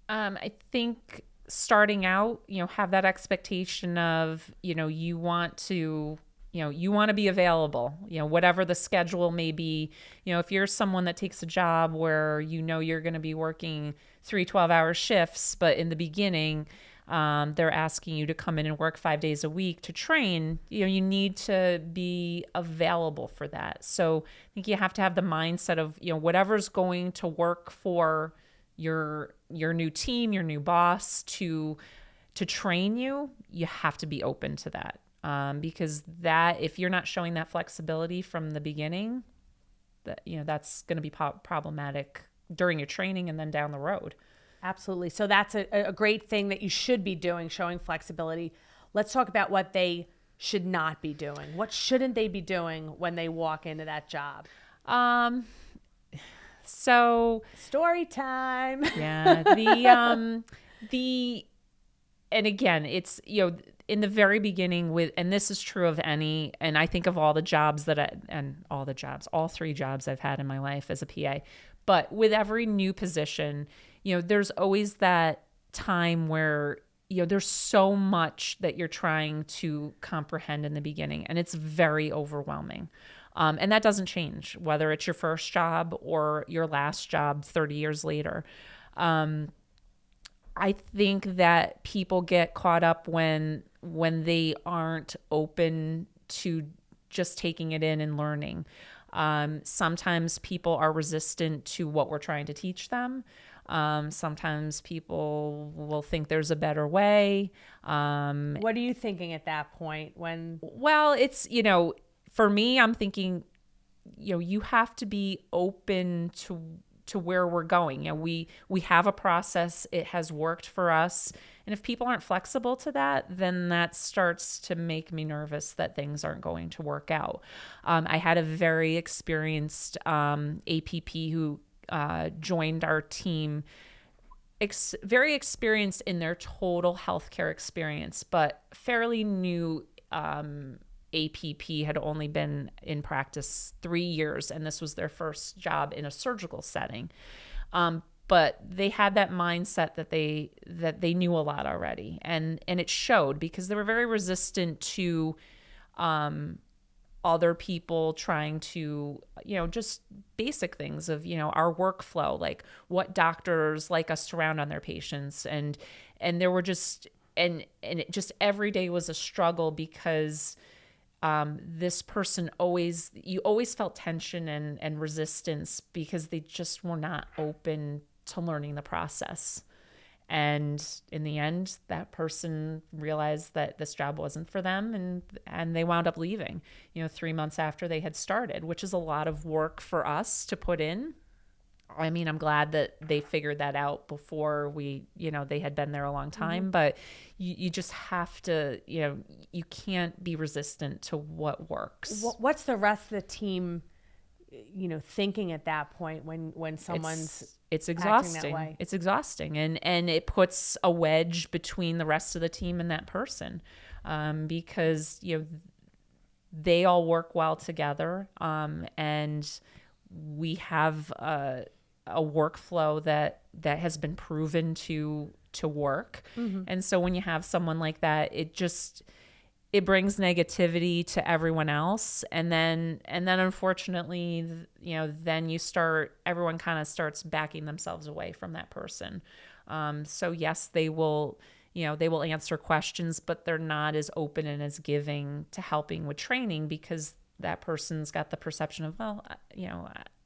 I think starting out, have that expectation of, you want to, you want to be available, whatever the schedule may be. If you're someone that takes a job where you're going to be working 3 12-hour shifts, but in the beginning, they're asking you to come in and work 5 days a week to train, you need to be available for that. So I think you have to have the mindset of, whatever's going to work for your new team, your new boss to train you, you have to be open to that. Because that, if you're not showing that flexibility from the beginning, that's going to be problematic during your training and then down the road. Absolutely. So that's a great thing that you should be doing, showing flexibility. Let's talk about what they should not be doing. What shouldn't they be doing when they walk into that job? So story time. Yeah. And again, it's, in the very beginning and this is true of and I think of all the jobs all 3 jobs I've had in my life as a PA, but with every new position, there's always that time where, there's so much that you're trying to comprehend in the beginning, and it's very overwhelming. And that doesn't change, whether it's your first job or your last job 30 years later. I think that people get caught up when they aren't open to just taking it in and learning. Sometimes people are resistant to what we're trying to teach them. Sometimes people will think there's a better way. What are you thinking at that point Well, it's, for me, I'm thinking, you have to be open to where we're going. We have a process. It has worked for us. And if people aren't flexible to that, then that starts to make me nervous that things aren't going to work out. I had a very experienced APP who joined our team, very experienced in their total healthcare experience, but fairly new. APP had only been in practice 3 years, and this was their first job in a surgical setting. But they had that mindset that they knew a lot already, and it showed, because they were very resistant to other people trying to, just basic things of, our workflow, like what doctors like us to round on their patients, and there were just and it just every day was a struggle, because this person you always felt tension and resistance, because they just were not open to learning the process. And in the end, that person realized that this job wasn't for them, and they wound up leaving, 3 months after they had started, which is a lot of work for us to put in. I mean, I'm glad that they figured that out before they had been there a long time, mm-hmm. but you just have to, you can't be resistant to what works. What's the rest of the team, thinking at that point when someone's it's exhausting. Acting that way? It's exhausting. And it puts a wedge between the rest of the team and that person, because, they all work well together. And we have a workflow that has been proven to work. Mm-hmm. And so when you have someone like that, it brings negativity to everyone else. And then unfortunately, then everyone kind of starts backing themselves away from that person. So yes, they will answer questions, but they're not as open and as giving to helping with training, because that person's got the perception of, well,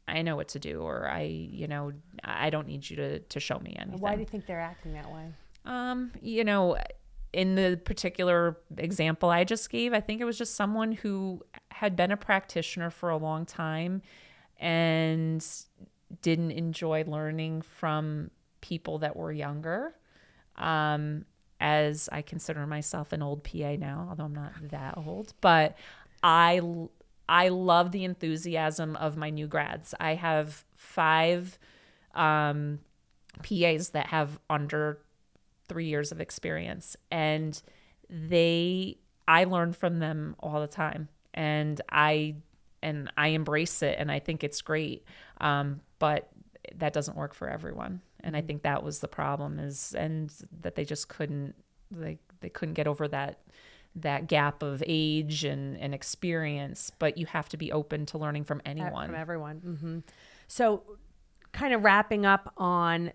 I know what to do, or I don't need you to show me anything. Why do you think they're acting that way? In the particular example I just gave, I think it was just someone who had been a practitioner for a long time and didn't enjoy learning from people that were younger. As I consider myself an old PA now, although I'm not that old, but I love the enthusiasm of my new grads. I have 5 PAs that have under 3 years of experience, and I learn from them all the time, and I embrace it, and I think it's great. But that doesn't work for everyone. And I think that was the problem and that they just couldn't, they couldn't get over that gap of age and experience, but you have to be open to learning from anyone. From everyone. So kind of wrapping up on,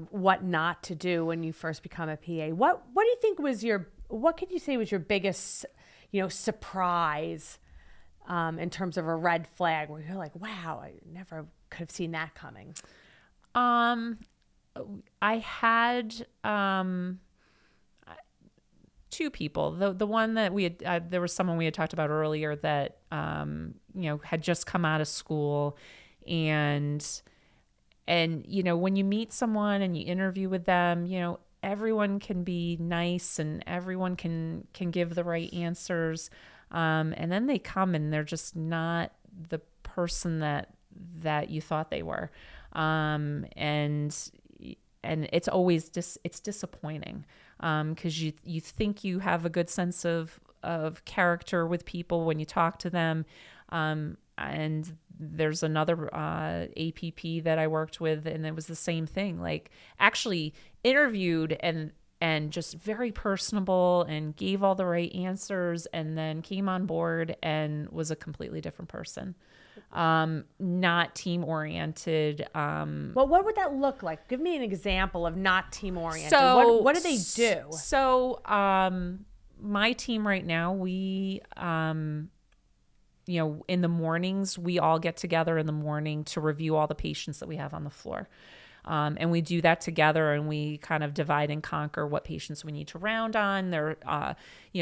what not to do when you first become a PA. What do you think what could you say was your biggest, surprise in terms of a red flag where you're like, wow, I never could have seen that coming? I had two people. The one that we had, there was someone we had talked about earlier that had just come out of school, and when you meet someone and you interview with them, everyone can be nice and everyone can give the right answers, and then they come and they're just not the person that you thought they were, and it's always it's disappointing, because you think you have a good sense of character with people when you talk to them, and there's another APP that I worked with, and it was the same thing. Like, actually interviewed and just very personable and gave all the right answers, and then came on board and was a completely different person. Not team oriented. Well, what would that look like? Give me an example of not team oriented. What do they do? So, my team right now, we, in the mornings, we all get together in the morning to review all the patients that we have on the floor. And we do that together, and we kind of divide and conquer what patients we need to round on. There,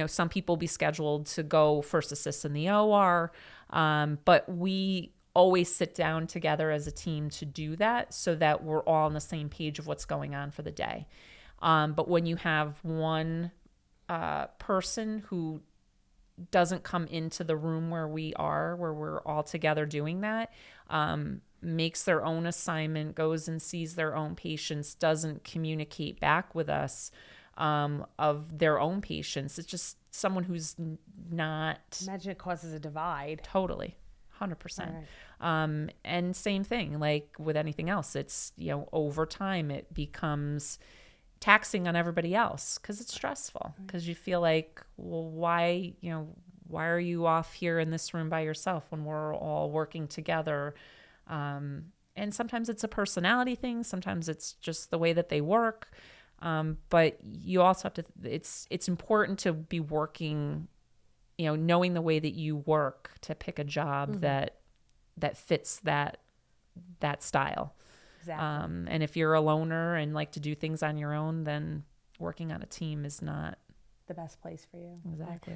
some people will be scheduled to go first assist in the OR, but we always sit down together as a team to do that so that we're all on the same page of what's going on for the day. But when you have one person who doesn't come into the room where we're all together doing that, makes their own assignment, goes and sees their own patients, doesn't communicate back with us of their own patients. It's just someone who's not... Imagine it causes a divide. Totally. 100%. Right. And same thing, like with anything else, it's, over time it becomes taxing on everybody else because it's stressful, because you feel like, well, why are you off here in this room by yourself when we're all working together? And sometimes it's a personality thing. Sometimes it's just the way that they work. But you also have to, it's important to be working, knowing the way that you work to pick a job that fits that style. Exactly. And if you're a loner and like to do things on your own, then working on a team is not the best place for you. Exactly.